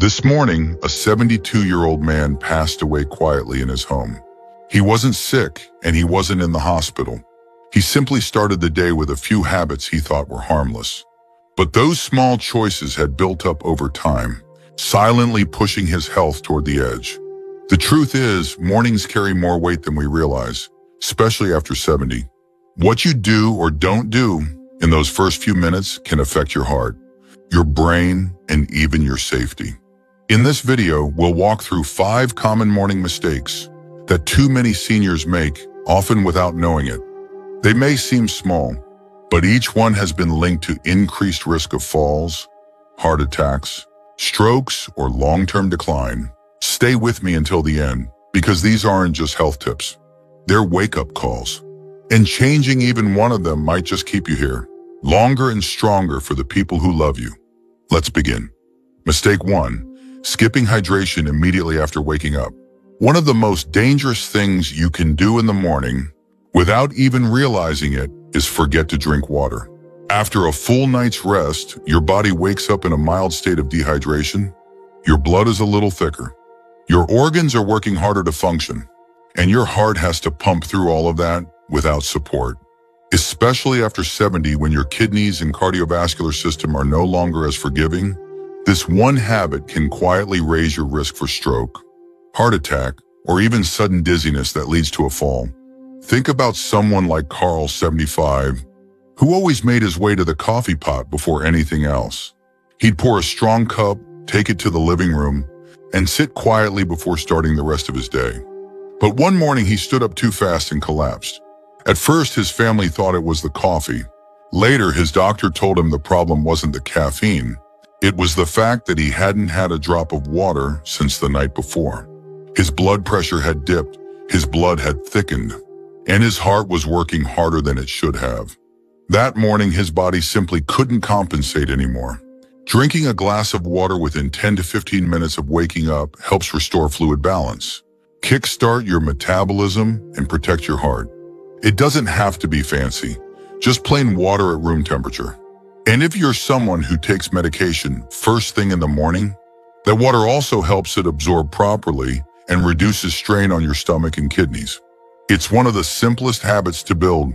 This morning, a 72-year-old man passed away quietly in his home. He wasn't sick, and he wasn't in the hospital. He simply started the day with a few habits he thought were harmless. But those small choices had built up over time, silently pushing his health toward the edge. The truth is, mornings carry more weight than we realize, especially after 70. What you do or don't do in those first few minutes can affect your heart, your brain, and even your safety. In this video, we'll walk through 5 common morning mistakes that too many seniors make, often without knowing it. They may seem small, but each one has been linked to increased risk of falls, heart attacks, strokes, or long-term decline. Stay with me until the end, because these aren't just health tips. They're wake-up calls. And changing even one of them might just keep you here, longer and stronger for the people who love you. Let's begin. Mistake 1. Skipping hydration immediately after waking up. One of the most dangerous things you can do in the morning, without even realizing it, is forget to drink water. After a full night's rest, your body wakes up in a mild state of dehydration. Your blood is a little thicker. Your organs are working harder to function, and your heart has to pump through all of that without support. Especially after 70, when your kidneys and cardiovascular system are no longer as forgiving, this one habit can quietly raise your risk for stroke, heart attack, or even sudden dizziness that leads to a fall. Think about someone like Carl, 75, who always made his way to the coffee pot before anything else. He'd pour a strong cup, take it to the living room, and sit quietly before starting the rest of his day. But one morning he stood up too fast and collapsed. At first, his family thought it was the coffee. Later, his doctor told him the problem wasn't the caffeine. It was the fact that he hadn't had a drop of water since the night before. His blood pressure had dipped, his blood had thickened, and his heart was working harder than it should have. That morning, his body simply couldn't compensate anymore. Drinking a glass of water within 10 to 15 minutes of waking up helps restore fluid balance, kickstart your metabolism, and protect your heart. It doesn't have to be fancy, just plain water at room temperature. And if you're someone who takes medication first thing in the morning, that water also helps it absorb properly and reduces strain on your stomach and kidneys. It's one of the simplest habits to build,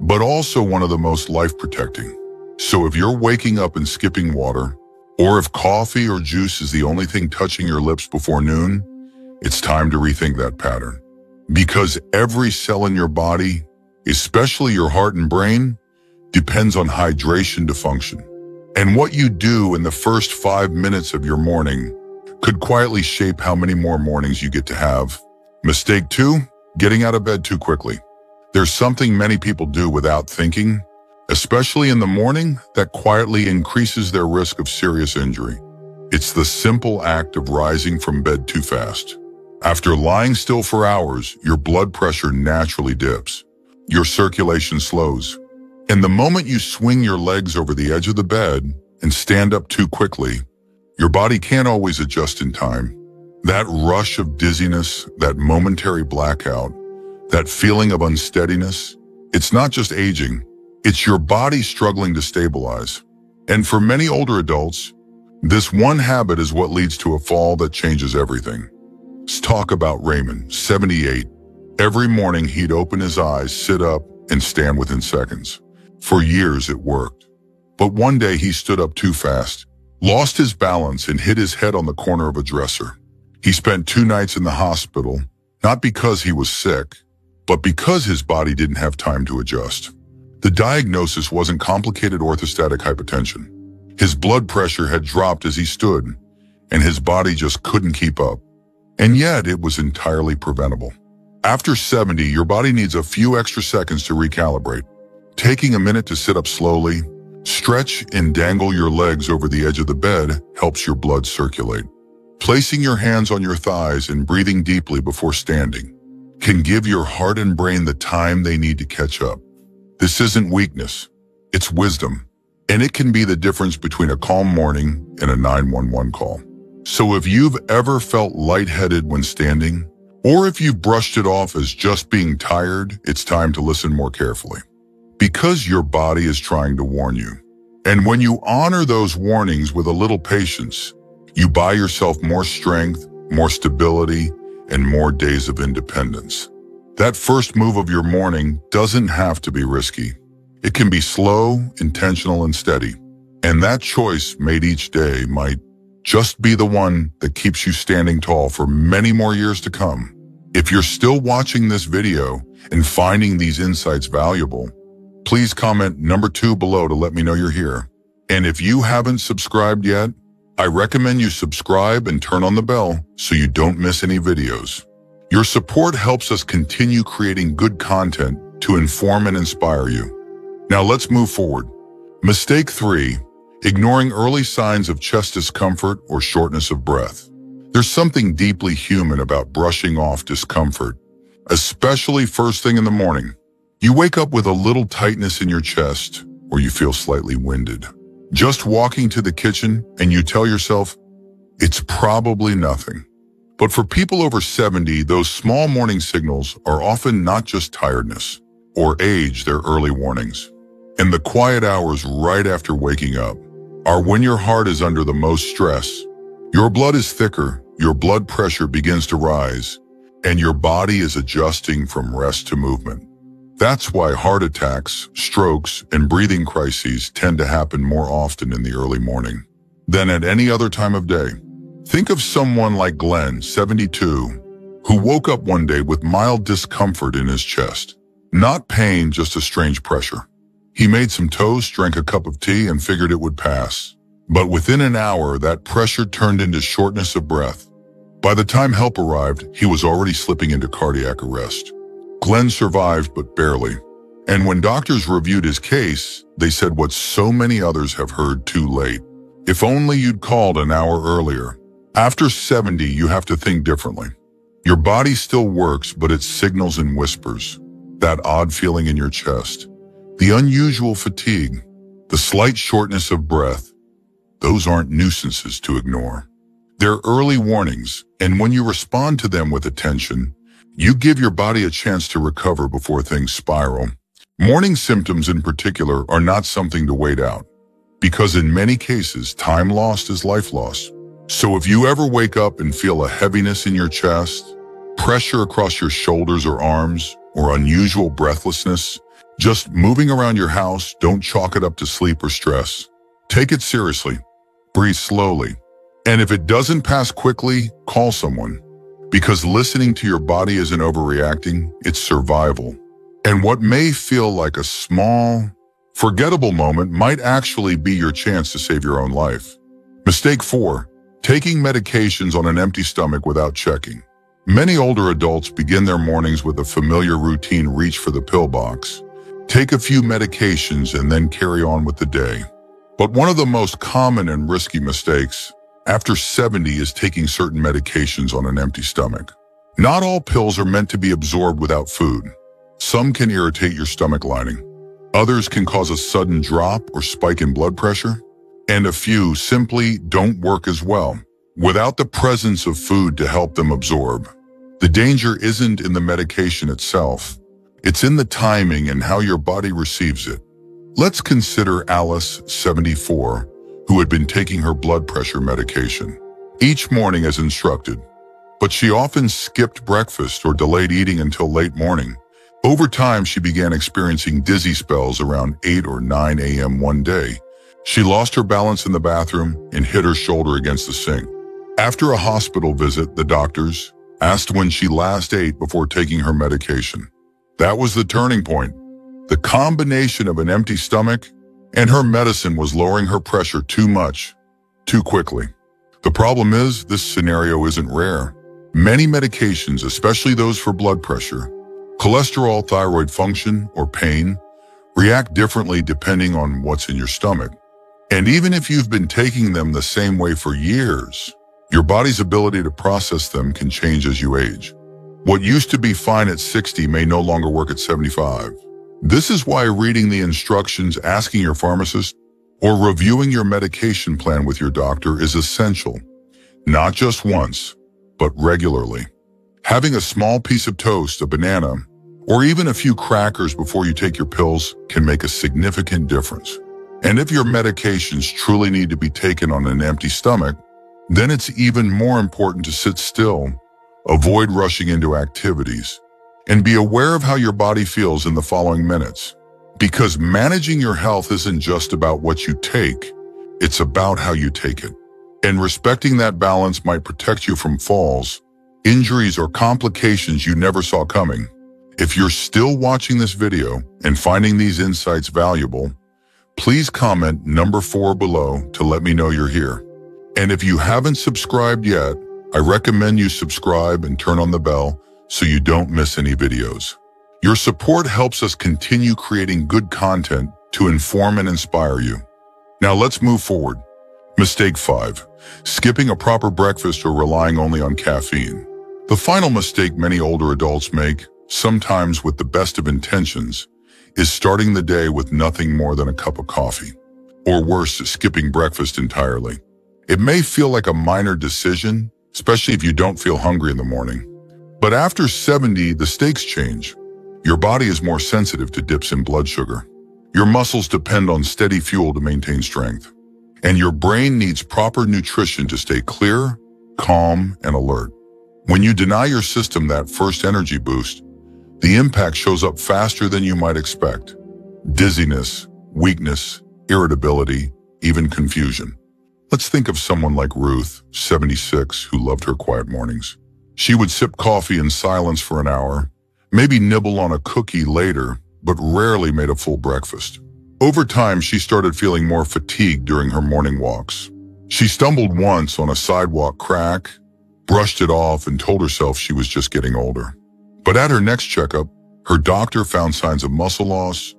but also one of the most life-protecting. So if you're waking up and skipping water, or if coffee or juice is the only thing touching your lips before noon, it's time to rethink that pattern. Because every cell in your body, especially your heart and brain, depends on hydration to function. And what you do in the first 5 minutes of your morning could quietly shape how many more mornings you get to have. Mistake 2, getting out of bed too quickly. There's something many people do without thinking, especially in the morning, that quietly increases their risk of serious injury. It's the simple act of rising from bed too fast. After lying still for hours, your blood pressure naturally dips. Your circulation slows. And the moment you swing your legs over the edge of the bed and stand up too quickly, your body can't always adjust in time. That rush of dizziness, that momentary blackout, that feeling of unsteadiness, it's not just aging, it's your body struggling to stabilize. And for many older adults, this one habit is what leads to a fall that changes everything. Let's talk about Raymond, 78. Every morning he'd open his eyes, sit up, and stand within seconds. For years it worked. But one day he stood up too fast, lost his balance, and hit his head on the corner of a dresser. He spent 2 nights in the hospital, not because he was sick, but because his body didn't have time to adjust. The diagnosis wasn't complicated orthostatic hypotension. His blood pressure had dropped as he stood, and his body just couldn't keep up. And yet it was entirely preventable. After 70, your body needs a few extra seconds to recalibrate. Taking a minute to sit up slowly, stretch and dangle your legs over the edge of the bed helps your blood circulate. Placing your hands on your thighs and breathing deeply before standing can give your heart and brain the time they need to catch up. This isn't weakness, it's wisdom, and it can be the difference between a calm morning and a 911 call. So if you've ever felt lightheaded when standing, or if you've brushed it off as just being tired, it's time to listen more carefully. Because your body is trying to warn you. And when you honor those warnings with a little patience, You buy yourself more strength, more stability, and more days of independence. That first move of your morning doesn't have to be risky. It can be slow, intentional, and steady. And that choice made each day might just be the one that keeps you standing tall for many more years to come. If you're still watching this video and finding these insights valuable, please comment number 2 below to let me know you're here. And if you haven't subscribed yet, I recommend you subscribe and turn on the bell so you don't miss any videos. Your support helps us continue creating good content to inform and inspire you. Now let's move forward. Mistake 3, ignoring early signs of chest discomfort or shortness of breath. There's something deeply human about brushing off discomfort, especially first thing in the morning. You wake up with a little tightness in your chest or you feel slightly winded. Just walking to the kitchen and you tell yourself, it's probably nothing. But for people over 70, those small morning signals are often not just tiredness or age, they're early warnings. And the quiet hours right after waking up are when your heart is under the most stress. Your blood is thicker, your blood pressure begins to rise, and your body is adjusting from rest to movement. That's why heart attacks, strokes, and breathing crises tend to happen more often in the early morning than at any other time of day. Think of someone like Glenn, 72, who woke up one day with mild discomfort in his chest. Not pain, just a strange pressure. He made some toast, drank a cup of tea, and figured it would pass. But within an hour, that pressure turned into shortness of breath. By the time help arrived, he was already slipping into cardiac arrest. Glenn survived, but barely. And when doctors reviewed his case, they said what so many others have heard too late. If only you'd called an hour earlier. After 70, you have to think differently. Your body still works, but it signals in whispers. That odd feeling in your chest, the unusual fatigue, the slight shortness of breath, those aren't nuisances to ignore. They're early warnings, and when you respond to them with attention, you give your body a chance to recover before things spiral. Morning symptoms in particular are not something to wait out, because in many cases, time lost is life lost. So if you ever wake up and feel a heaviness in your chest, pressure across your shoulders or arms, or unusual breathlessness, just moving around your house, don't chalk it up to sleep or stress. Take it seriously. Breathe slowly. And if it doesn't pass quickly, call someone. Because listening to your body isn't overreacting, it's survival. And what may feel like a small, forgettable moment might actually be your chance to save your own life. Mistake 4, taking medications on an empty stomach without checking. Many older adults begin their mornings with a familiar routine: reach for the pill box, take a few medications, and then carry on with the day. But one of the most common and risky mistakes after 70 is taking certain medications on an empty stomach. Not all pills are meant to be absorbed without food. Some can irritate your stomach lining. Others can cause a sudden drop or spike in blood pressure. And a few simply don't work as well without the presence of food to help them absorb. The danger isn't in the medication itself. It's in the timing and how your body receives it. Let's consider Alice, 74, who had been taking her blood pressure medication each morning as instructed, but she often skipped breakfast or delayed eating until late morning. Over time, she began experiencing dizzy spells around 8 or 9 a.m. one day. She lost her balance in the bathroom and hit her shoulder against the sink. After a hospital visit, the doctors asked when she last ate before taking her medication. That was the turning point. The combination of an empty stomach and her medicine was lowering her pressure too much, too quickly. The problem is, this scenario isn't rare. Many medications, especially those for blood pressure, cholesterol, thyroid function, or pain, react differently depending on what's in your stomach. And even if you've been taking them the same way for years, your body's ability to process them can change as you age. What used to be fine at 60 may no longer work at 75. This is why reading the instructions, asking your pharmacist, or reviewing your medication plan with your doctor is essential. Not just once, but regularly. Having a small piece of toast, a banana, or even a few crackers before you take your pills can make a significant difference. And if your medications truly need to be taken on an empty stomach, Then it's even more important to sit still, avoid rushing into activities, and be aware of how your body feels in the following minutes. Because managing your health isn't just about what you take, it's about how you take it. And respecting that balance might protect you from falls, injuries, or complications you never saw coming. If you're still watching this video and finding these insights valuable, please comment number 4 below to let me know you're here. And if you haven't subscribed yet, I recommend you subscribe and turn on the bell so you don't miss any videos. Your support helps us continue creating good content to inform and inspire you. Now let's move forward. Mistake 5, skipping a proper breakfast or relying only on caffeine. The final mistake many older adults make, sometimes with the best of intentions, is starting the day with nothing more than a cup of coffee. Or worse, skipping breakfast entirely. It may feel like a minor decision, especially if you don't feel hungry in the morning. But after 70, the stakes change. Your body is more sensitive to dips in blood sugar. Your muscles depend on steady fuel to maintain strength. And your brain needs proper nutrition to stay clear, calm, and alert. When you deny your system that first energy boost, the impact shows up faster than you might expect. Dizziness, weakness, irritability, even confusion. Let's think of someone like Ruth, 76, who loved her quiet mornings. She would sip coffee in silence for an hour, maybe nibble on a cookie later, but rarely made a full breakfast. Over time, she started feeling more fatigued during her morning walks. She stumbled once on a sidewalk crack, brushed it off, and told herself she was just getting older. But at her next checkup, her doctor found signs of muscle loss,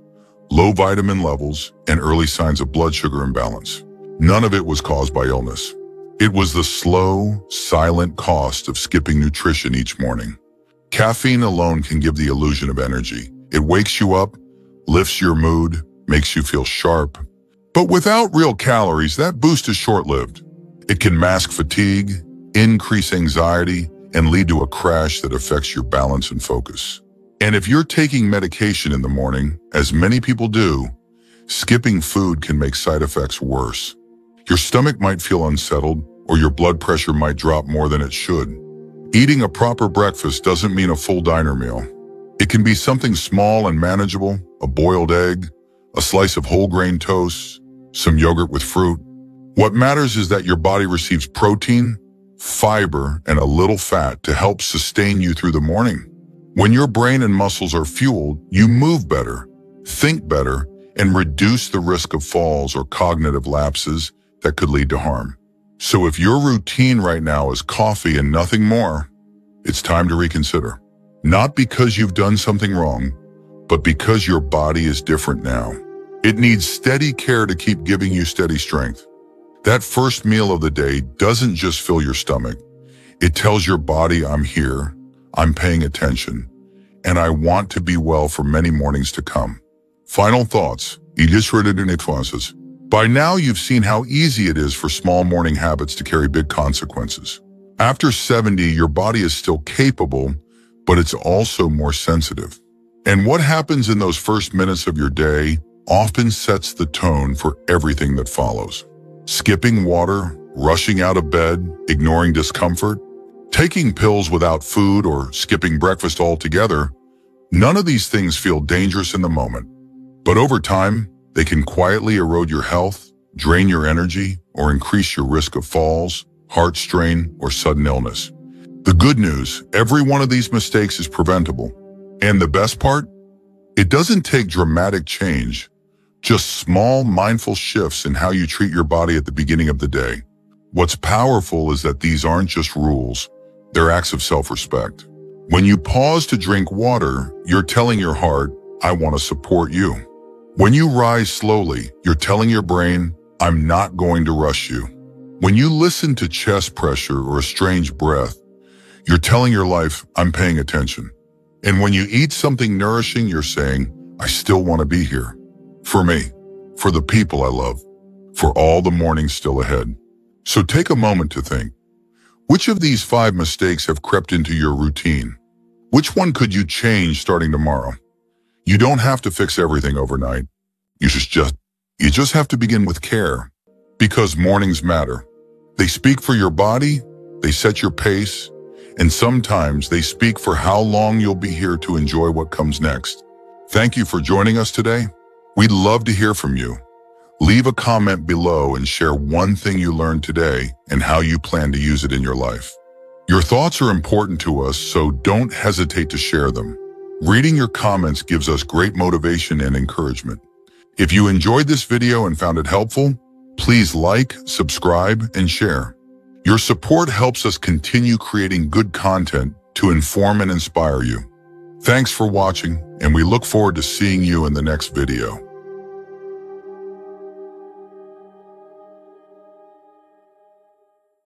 low vitamin levels, and early signs of blood sugar imbalance. None of it was caused by illness. It was the slow, silent cost of skipping nutrition each morning. Caffeine alone can give the illusion of energy. It wakes you up, lifts your mood, makes you feel sharp. But without real calories, that boost is short-lived. It can mask fatigue, increase anxiety, and lead to a crash that affects your balance and focus. And if you're taking medication in the morning, as many people do, skipping food can make side effects worse. Your stomach might feel unsettled, or your blood pressure might drop more than it should. Eating a proper breakfast doesn't mean a full diner meal. It can be something small and manageable, a boiled egg, a slice of whole grain toast, some yogurt with fruit. What matters is that your body receives protein, fiber, and a little fat to help sustain you through the morning. When your brain and muscles are fueled, you move better, think better, and reduce the risk of falls or cognitive lapses that could lead to harm. So if your routine right now is coffee and nothing more, it's time to reconsider. Not because you've done something wrong, but because your body is different now. It needs steady care to keep giving you steady strength. That first meal of the day doesn't just fill your stomach. It tells your body, I'm here, I'm paying attention, and I want to be well for many mornings to come. Final thoughts. By now, you've seen how easy it is for small morning habits to carry big consequences. After 70, your body is still capable, but it's also more sensitive. And what happens in those first minutes of your day often sets the tone for everything that follows. Skipping water, rushing out of bed, ignoring discomfort, taking pills without food, or skipping breakfast altogether, none of these things feel dangerous in the moment. But over time, they can quietly erode your health, drain your energy, or increase your risk of falls, heart strain, or sudden illness. The good news, every one of these mistakes is preventable. And the best part? It doesn't take dramatic change, just small, mindful shifts in how you treat your body at the beginning of the day. What's powerful is that these aren't just rules, they're acts of self-respect. When you pause to drink water, you're telling your heart, I want to support you. When you rise slowly, you're telling your brain, I'm not going to rush you. When you listen to chest pressure or a strange breath, you're telling your life, I'm paying attention. And when you eat something nourishing, you're saying, I still want to be here. For me, for the people I love, for all the mornings still ahead. So take a moment to think. Which of these 5 mistakes have crept into your routine? Which one could you change starting tomorrow? You don't have to fix everything overnight. You just have to begin with care. Because mornings matter. They speak for your body, they set your pace, and sometimes they speak for how long you'll be here to enjoy what comes next. Thank you for joining us today. We'd love to hear from you. Leave a comment below and share one thing you learned today and how you plan to use it in your life. Your thoughts are important to us, so don't hesitate to share them. Reading your comments gives us great motivation and encouragement. If you enjoyed this video and found it helpful, please like, subscribe, and share. Your support helps us continue creating good content to inform and inspire you. Thanks for watching, and we look forward to seeing you in the next video.